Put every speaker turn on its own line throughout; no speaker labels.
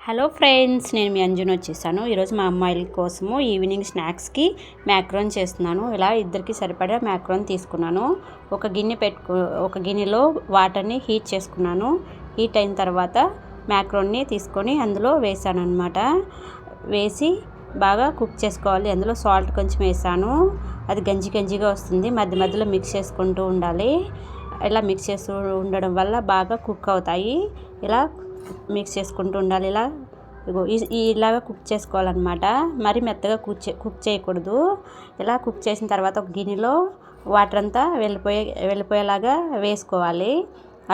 Hello friends, నేను మీ అంజుని వచ్చేసాను. ఈరోజు మా అమ్మాయిల కోసము ఈవినింగ్ స్నాక్స్కి మ్యాక్రోన్ చేస్తున్నాను. ఇలా ఇద్దరికి సరిపడా మ్యాక్రోన్ తీసుకున్నాను. ఒక గిన్నెలో వాటర్ని హీట్ చేసుకున్నాను. హీట్ అయిన తర్వాత మ్యాక్రోన్ని తీసుకొని అందులో వేసాను అనమాట. వేసి బాగా కుక్ చేసుకోవాలి. అందులో సాల్ట్ కొంచెం వేసాను. అది గంజిగా వస్తుంది. మధ్య మధ్యలో మిక్స్ చేసుకుంటూ ఉండాలి. ఇలా మిక్స్ చేస్తూ ఉండడం వల్ల బాగా కుక్ అవుతాయి. ఇలా మిక్స్ చేసుకుంటూ ఉండాలి. ఇలాగా కుక్ చేసుకోవాలన్నమాట. మరి మెత్తగా కుక్ చేయకూడదు. ఇలా కుక్ చేసిన తర్వాత ఒక గిన్నెలో వాటర్ అంతా వెళ్ళిపోయేలాగా వేసుకోవాలి.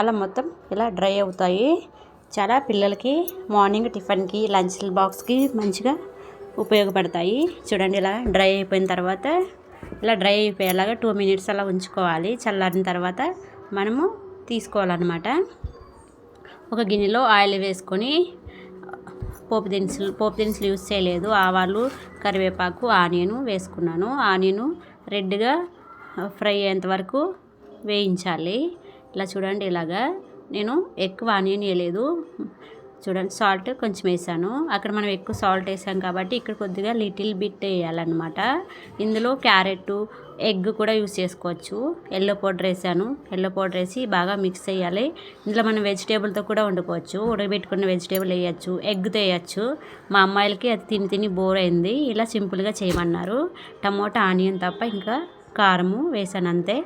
అలా మొత్తం ఇలా డ్రై అవుతాయి. చాలా పిల్లలకి మార్నింగ్ టిఫిన్కి, లంచ్ బాక్స్కి మంచిగా ఉపయోగపడతాయి. చూడండి, ఇలా డ్రై అయిపోయిన తర్వాత ఇలా డ్రై అయిపోయేలాగా 2 minutes అలా ఉంచుకోవాలి. చల్లారిన తర్వాత మనము తీసుకోవాలన్నమాట. ఒక గిన్నెలో ఆయిల్ వేసుకొని పోపు దినుసులు యూజ్ చేయలేదు. ఆవాలు, కరివేపాకు, ఆనియన్ వేసుకున్నాను. ఆనియన్ రెడ్గా ఫ్రై అయ్యేంత వరకు వేయించాలి. ఇలా చూడండి, ఇలాగా నేను ఎక్కువ ఆనియన్ వేయలేదు. చూడండి, సాల్ట్ కొంచెం వేసాను. అక్కడ మనం ఎక్కువ సాల్ట్ వేసాం కాబట్టి ఇక్కడ కొద్దిగా లిటిల్ బిట్ వేయాలన్నమాట. ఇందులో క్యారెట్, ఎగ్ కూడా యూస్ చేసుకోవచ్చు. ఎల్లో పౌడర్ వేసాను. ఎల్లో పౌడర్ వేసి బాగా మిక్స్ చేయాలి. ఇందులో మనం వెజిటేబుల్తో కూడా వండుకోవచ్చు. ఉడకబెట్టుకున్న వెజిటేబుల్ వేయచ్చు, ఎగ్తో వేయచ్చు. మా అమ్మాయిలకి అది తిని బోర్ అయింది. ఇలా సింపుల్గా చేయమన్నారు. టమోటా, ఆనియన్ తప్ప ఇంకా కారము వేసాను అంతే.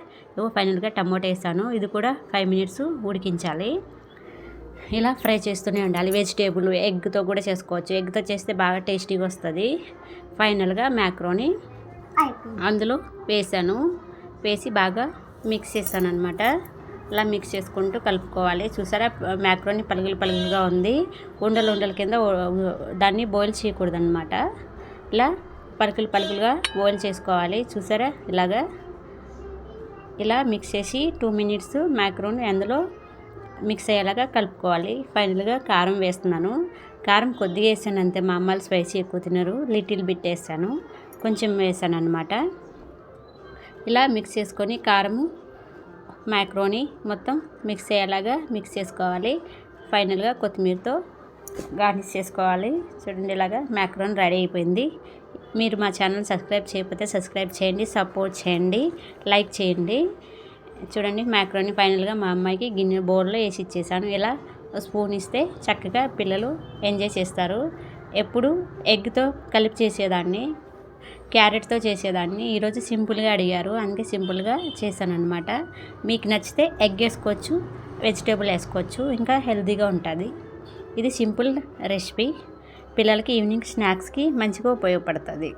ఫైనల్గా టమోటా వేసాను. ఇది కూడా 5 minutes ఉడికించాలి. ఇలా ఫ్రై చేస్తూనే ఉండాలి. వెజిటేబుల్ ఎగ్తో కూడా చేసుకోవచ్చు. ఎగ్తో చేస్తే బాగా టేస్టీగా వస్తుంది. ఫైనల్గా మ్యాక్రోని అందులో వేసాను. వేసి బాగా మిక్స్ చేస్తాను అనమాట. ఇలా మిక్స్ చేసుకుంటూ కలుపుకోవాలి. చూసారా, మ్యాక్రోని పలుగులుగా ఉంది. ఉండలు కింద దాన్ని బాయిల్ చేయకూడదు అనమాట. ఇలా పలుకులుగా బాయిల్ చేసుకోవాలి. చూసారా, ఇలా మిక్స్ చేసి 2 minutes మ్యాక్రోని అందులో మిక్స్ అయ్యేలాగా కలుపుకోవాలి. ఫైనల్గా కారం వేస్తున్నాను. కారం కొద్దిగా వేసాను అంతే. మా అమ్మాయిలు స్పైసీ ఎక్కువ తినరు. లిటిల్ బిట్ వేసాను, కొంచెం వేసాను అనమాట. ఇలా మిక్స్ చేసుకొని కారము, మ్యాక్రోని మొత్తం మిక్స్ అయ్యేలాగా మిక్స్ చేసుకోవాలి. ఫైనల్గా కొత్తిమీరతో గార్నిష్ చేసుకోవాలి. చూడండి, ఇలాగా మ్యాక్రోని రెడీ అయిపోయింది. మీరు మా ఛానల్ సబ్స్క్రైబ్ చేయకపోతే సబ్స్క్రైబ్ చేయండి, సపోర్ట్ చేయండి, లైక్ చేయండి. చూడండి, మ్యాక్రోని ఫైనల్గా మా అమ్మాయికి గిన్నె బౌల్లో వేసి ఇచ్చేసాను. ఇలా స్పూన్ ఇస్తే చక్కగా పిల్లలు ఎంజాయ్ చేస్తారు. ఎప్పుడు ఎగ్తో కలిపి చేసేదాన్ని, క్యారెట్తో చేసేదాన్ని. ఈరోజు సింపుల్గా అడిగారు, అందుకే సింపుల్గా చేశాను అనమాట. మీకు నచ్చితే ఎగ్ వేసుకోవచ్చు, వెజిటేబుల్ వేసుకోవచ్చు, ఇంకా హెల్తీగా ఉంటుంది. ఇది సింపుల్ రెసిపీ. పిల్లలకి ఈవినింగ్ స్నాక్స్కి మంచిగా ఉపయోగపడుతుంది.